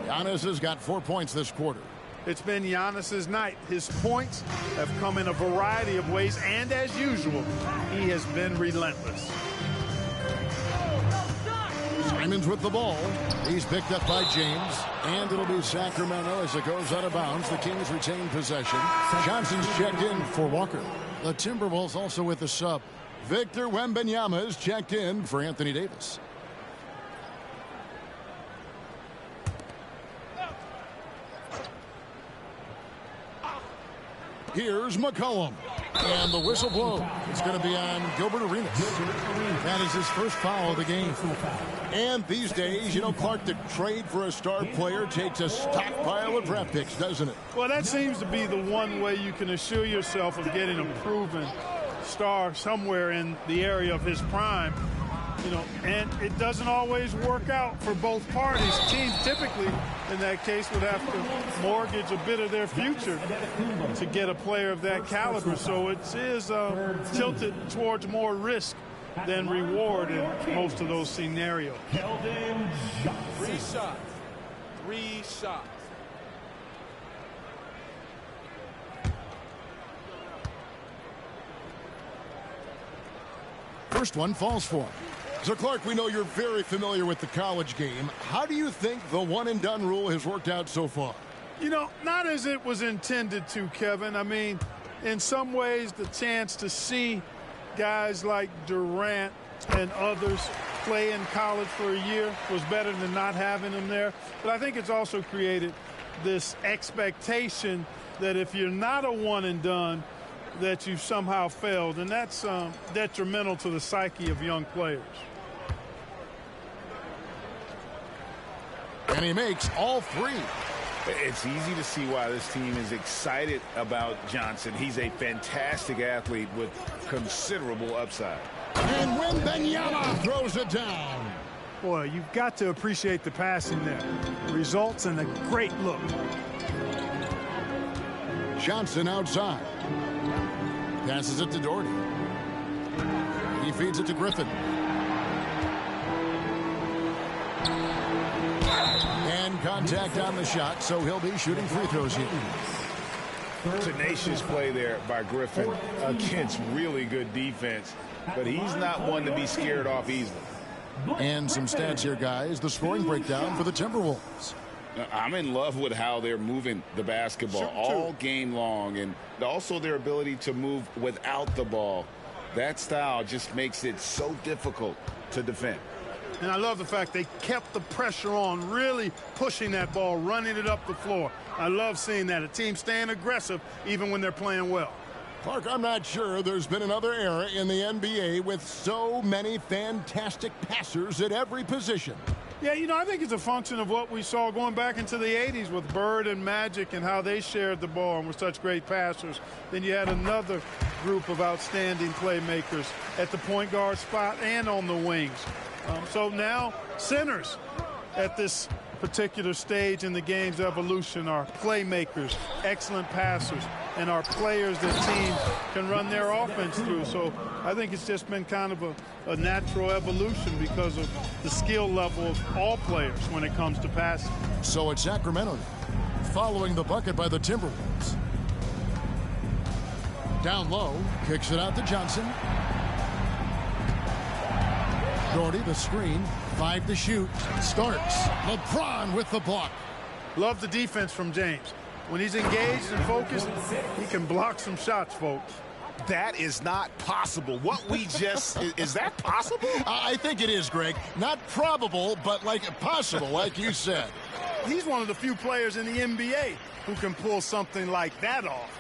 Giannis has got 4 points this quarter. It's been Giannis's night. His points have come in a variety of ways, and as usual, he has been relentless. Simons with the ball. He's picked up by James, and it'll be Sacramento as it goes out of bounds. The Kings retain possession. Johnson's checked in for Walker. The Timberwolves also with the sub. Victor Wembanyama is checked in for Anthony Davis. Here's McCollum. And the whistle blows. It's going to be on Gilbert Arenas. That is his first foul of the game. And these days, you know, Clark, the trade for a star player takes a stockpile of draft picks, doesn't it? Well, that seems to be the one way you can assure yourself of getting a proven star somewhere in the area of his prime. You know, and it doesn't always work out for both parties. Teams typically, in that case, would have to mortgage a bit of their future to get a player of that caliber. So it is tilted towards more risk than reward in most of those scenarios. 3 shots. 3 shots. First one falls for him. So, Clark, we know you're very familiar with the college game. How do you think the one-and-done rule has worked out so far? You know, not as it was intended to, Kevin. I mean, in some ways, the chance to see guys like Durant and others play in college for a year was better than not having them there. But I think it's also created this expectation that if you're not a one-and-done, that you've somehow failed. And that's detrimental to the psyche of young players. And he makes all 3. It's easy to see why this team is excited about Johnson. He's a fantastic athlete with considerable upside. And Wembanyama throws it down. Boy, you've got to appreciate the passing there. Results in a great look. Johnson outside. Passes it to Doherty. He feeds it to Griffin. And contact on the shot, so he'll be shooting free throws here. Tenacious play there by Griffin against really good defense, but he's not one to be scared off easily. And some stats here, guys. The scoring breakdown for the Timberwolves. I'm in love with how they're moving the basketball all game long, and also their ability to move without the ball. That style just makes it so difficult to defend. And I love the fact they kept the pressure on, really pushing that ball, running it up the floor. I love seeing that. A team staying aggressive even when they're playing well. Clark, I'm not sure there's been another era in the NBA with so many fantastic passers at every position. Yeah, you know, I think it's a function of what we saw going back into the 80s with Bird and Magic and how they shared the ball and were such great passers. Then you had another group of outstanding playmakers at the point guard spot and on the wings. So now centers at this particular stage in the game's evolution are playmakers, excellent passers, and are players that teams can run their offense through. So I think it's just been kind of a natural evolution because of the skill level of all players when it comes to passing. So it's Sacramento following the bucket by the Timberwolves. Down low, kicks it out to Johnson. Doherty, the screen, 5 to shoot, starts. LeBron with the block. Love the defense from James. When he's engaged and focused, he can block some shots, folks. That is not possible. What we just, is that possible? I think it is, Greg. Not probable, but like possible, like you said. He's one of the few players in the NBA who can pull something like that off.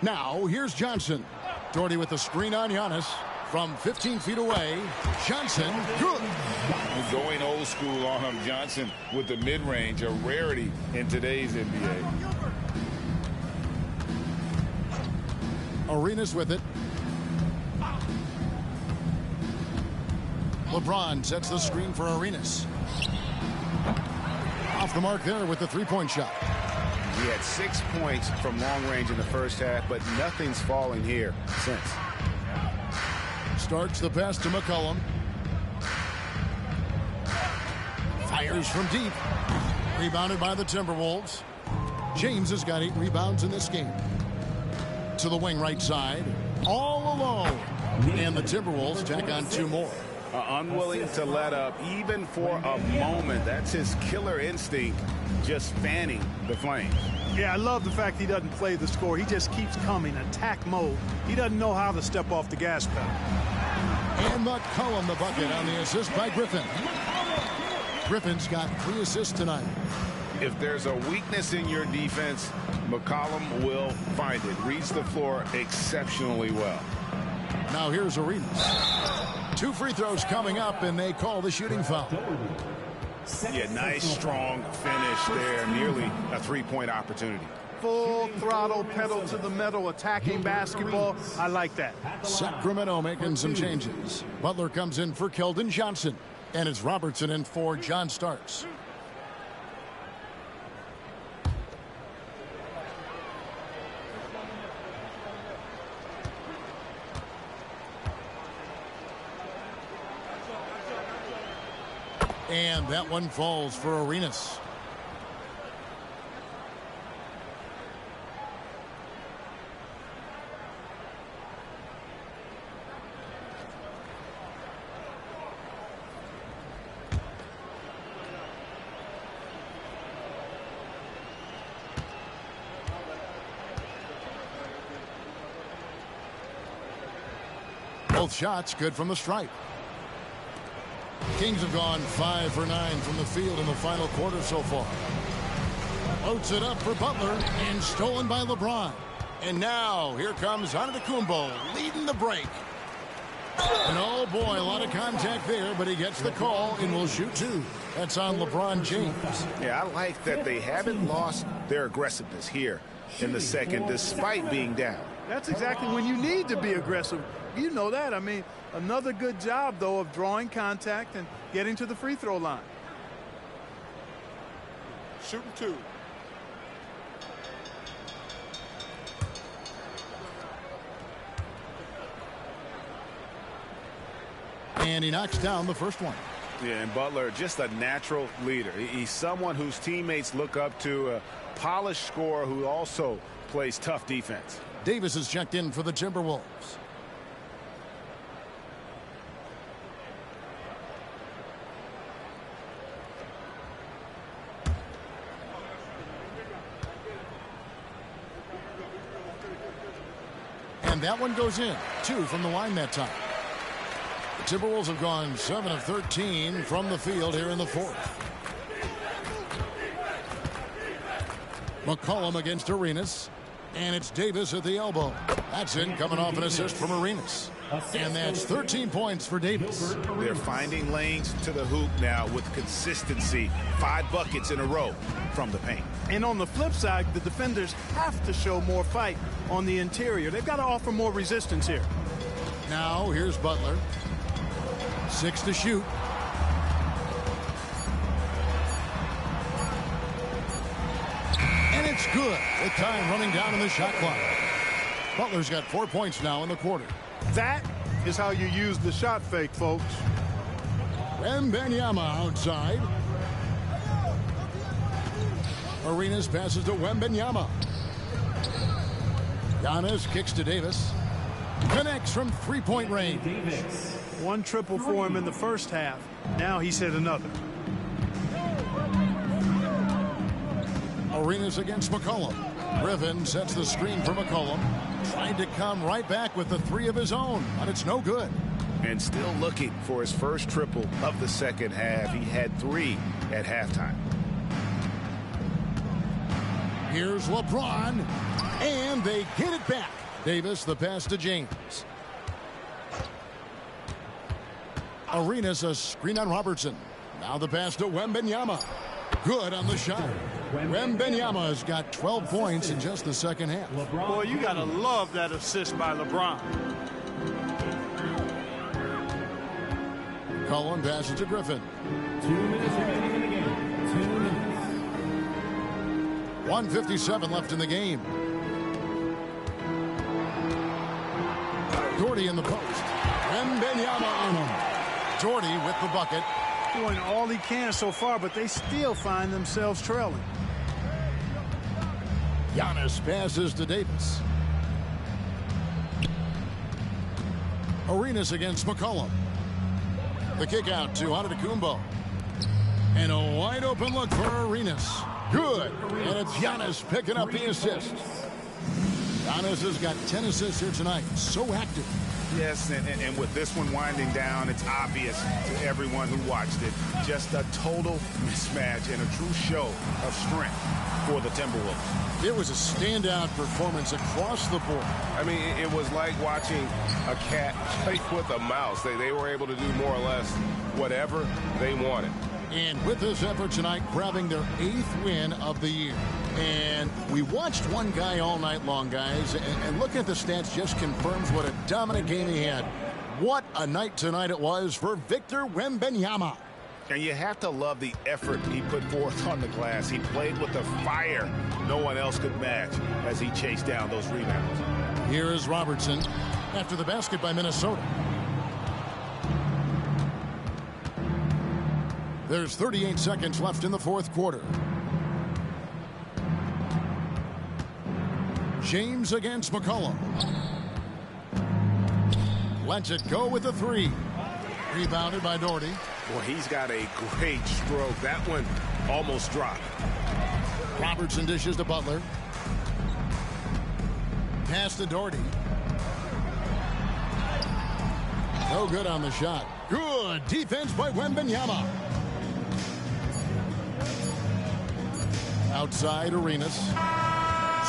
Now, here's Johnson. Doherty with the screen on Giannis. From 15 feet away, Johnson, good. Going old school on him, Johnson with the mid-range, a rarity in today's NBA. Arenas with it. LeBron sets the screen for Arenas. Off the mark there with the three-point shot. He had 6 points from long range in the first half, but nothing's falling here since. Starts the pass to McCollum. Fires from deep. Rebounded by the Timberwolves. James has got 8 rebounds in this game. To the wing right side. All alone. And the Timberwolves tack on 2 more. Unwilling to let up even for a moment. That's his killer instinct, just fanning the flames. Yeah, I love the fact he doesn't play the score. He just keeps coming, attack mode. He doesn't know how to step off the gas pedal. And McCollum the bucket on the assist by Griffin. Griffin's got 3 assists tonight. If there's a weakness in your defense, McCollum will find it. Reads the floor exceptionally well. Now here's Arenas. 2 free throws coming up, and they call the shooting foul. Yeah, nice, strong finish there. Nearly a 3-point opportunity. Full throttle, pedal to the metal, attacking basketball. I like that. Sacramento making some changes. Butler comes in for Keldon Johnson, and it's Robertson in for John Starks. And that one falls for Arenas. Both shots good from the stripe. Kings have gone 5 for 9 from the field in the final quarter so far. Floats it up for Butler and stolen by LeBron. And now here comes Antetokounmpo leading the break. And oh boy, a lot of contact there, but he gets the call and will shoot 2. That's on LeBron James. Yeah, I like that they haven't lost their aggressiveness here in the second despite being down. That's exactly when you need to be aggressive. You know that. I mean, another good job, though, of drawing contact and getting to the free throw line. Shooting 2. And he knocks down the first one. Yeah, and Butler, just a natural leader. He's someone whose teammates look up to, a polished scorer who also plays tough defense. Davis is checked in for the Timberwolves. And that one goes in. 2 from the line that time. The Timberwolves have gone 7 of 13 from the field here in the fourth. McCollum against Arenas. And it's Davis at the elbow. That's in, coming off an assist from Arenas. And that's 13 points for Davis. They're finding lanes to the hoop now with consistency. 5 buckets in a row from the paint. And on the flip side, the defenders have to show more fight on the interior. They've got to offer more resistance here. Now here's Butler. 6 to shoot. And it's good with time running down in the shot clock. Butler's got 4 points now in the quarter. That is how you use the shot fake, folks. Wembanyama outside. Arenas passes to Wembanyama. Giannis kicks to Davis. Connects from 3-point range. 1 triple for him in the first half. Now he's hit another. Arenas against McCollum. Griffin sets the screen for McCollum. Tried to come right back with the three of his own, but it's no good. And still looking for his first triple of the second half. He had 3 at halftime. Here's LeBron, and they get it back. Davis, the pass to James. Arenas, a screen on Robertson. Now the pass to Wembanyama. Good on the shot. Wembanyama has got 12 points in just the second half. Boy, you got to love that assist by LeBron. Cullen passes to Griffin. 2 minutes remaining in the game. 2 minutes. 1:57 left in the game. Doherty in the post. Wembanyama on him. Doherty with the bucket. Doing all he can so far, but they still find themselves trailing. Giannis passes to Davis. Arenas against McCollum. The kick out to Antetokounmpo. And a wide open look for Arenas. Good. And it's Giannis picking up the assist. Giannis has got 10 assists here tonight. So active. Yes, and with this one winding down, it's obvious to everyone who watched it. Just a total mismatch and a true show of strength for the Timberwolves. It was a standout performance across the board. I mean, it was like watching a cat play with a mouse. They were able to do more or less whatever they wanted. And with this effort tonight, grabbing their 8th win of the year. And we watched one guy all night long, guys, and looking at the stats just confirms what a dominant game he had. What a night tonight it was for Victor Wembanyama. And you have to love the effort he put forth on the glass. He played with the fire no one else could match as he chased down those rebounds. Here is Robertson after the basket by Minnesota. There's 38 seconds left in the fourth quarter. James against McCollum. Lets it go with the 3. Rebounded by Doherty. Boy, he's got a great stroke. That one almost dropped. Robertson dishes to Butler. Pass to Doherty. No good on the shot. Good defense by Wembanyama. Outside Arenas.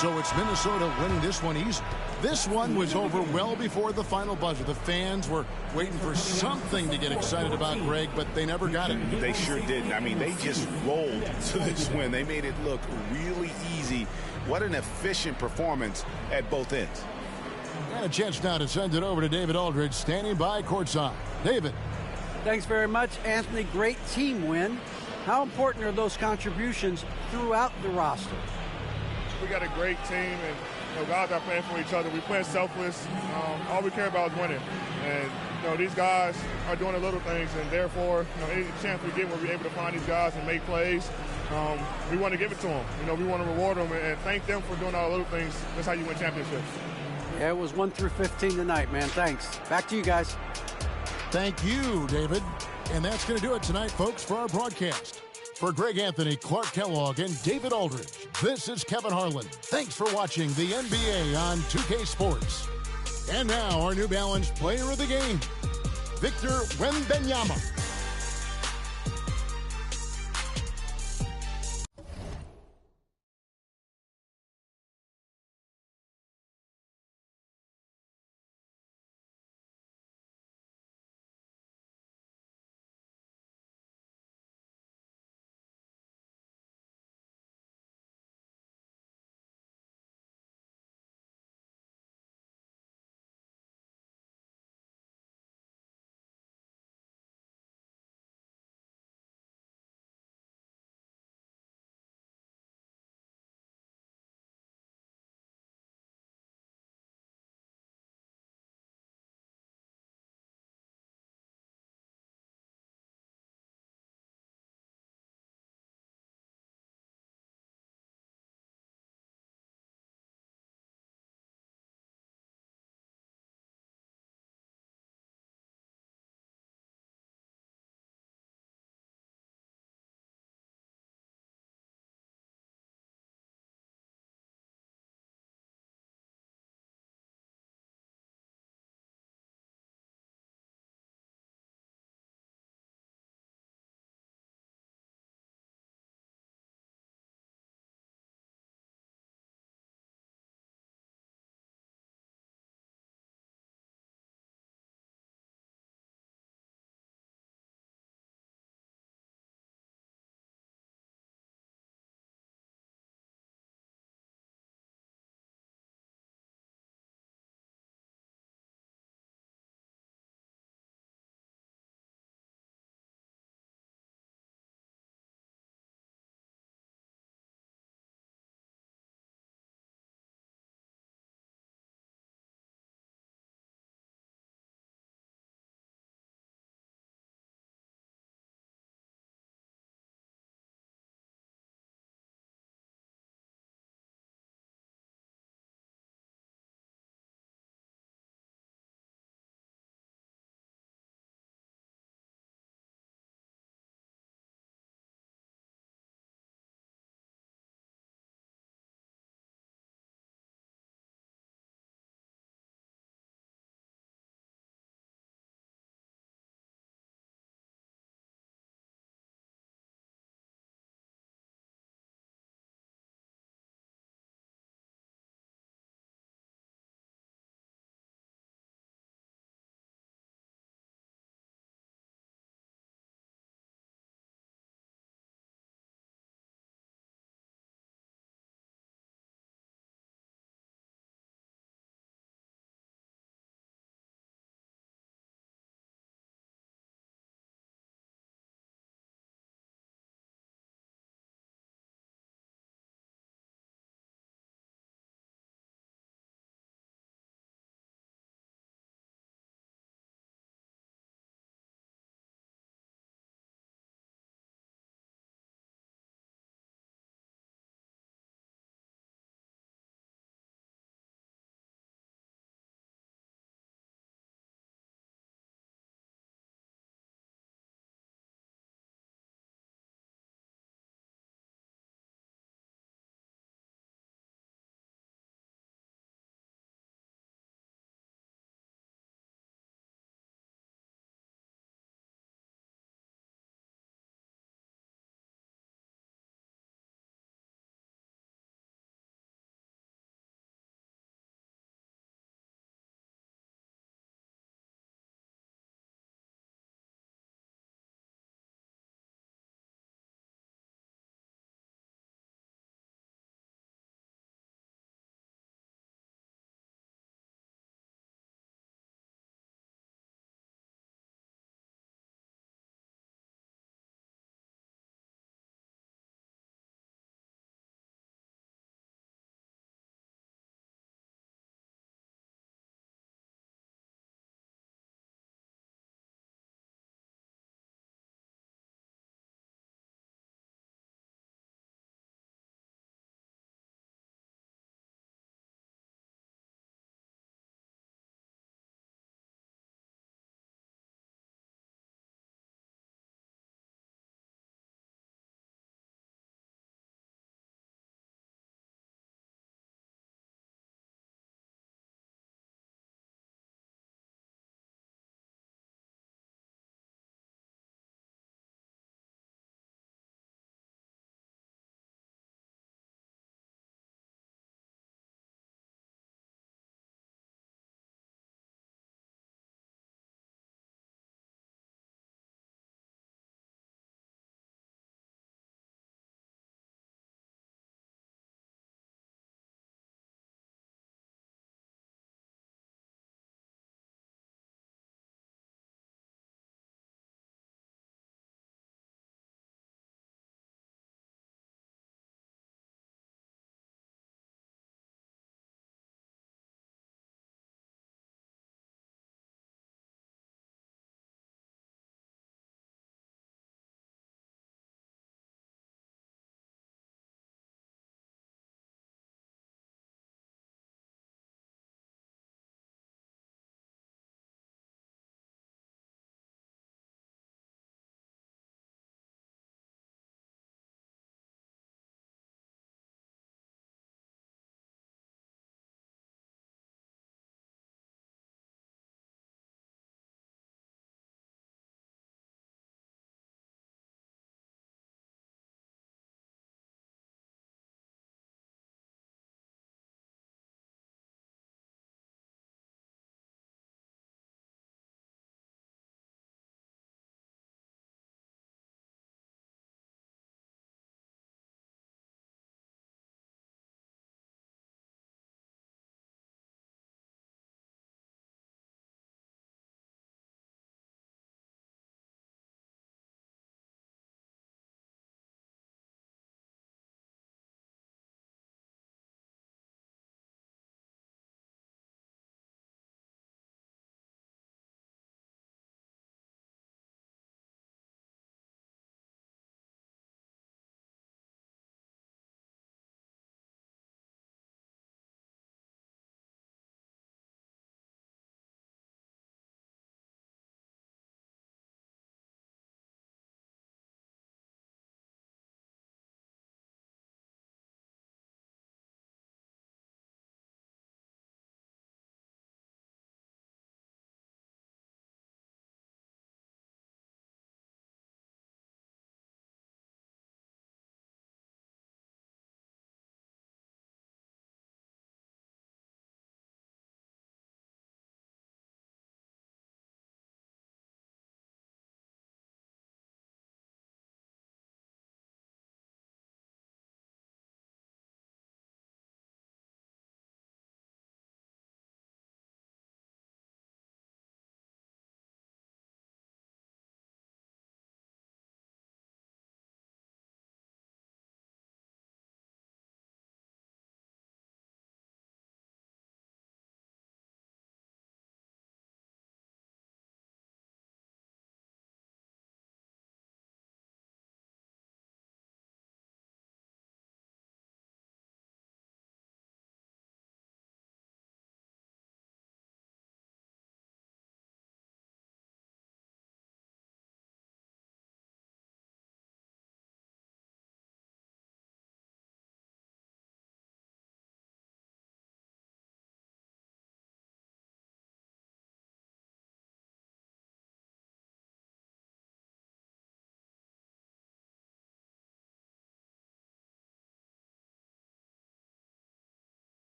So it's Minnesota winning this one easy. This one was over well before the final buzzer. The fans were waiting for something to get excited about, Greg, but they never got it. They sure didn't. I mean, they just rolled to this win. They made it look really easy. What an efficient performance at both ends. And a chance now to send it over to David Aldridge, standing by courtside. David. Thanks very much, Anthony. Great team win. How important are those contributions throughout the roster? We got a great team, and guys are playing for each other. We play selfless. All we care about is winning. And these guys are doing the little things, and therefore, any chance we get where we're able to find these guys and make plays, we want to give it to them. We want to reward them and thank them for doing all the little things. That's how you win championships. Yeah, it was 1 through 15 tonight, man. Thanks. Back to you guys. Thank you, David. And that's going to do it tonight, folks, for our broadcast. For Greg Anthony, Clark Kellogg, and David Aldridge, this is Kevin Harlan. Thanks for watching the NBA on 2K Sports. And now, our New Balance player of the game, Victor Wembanyama.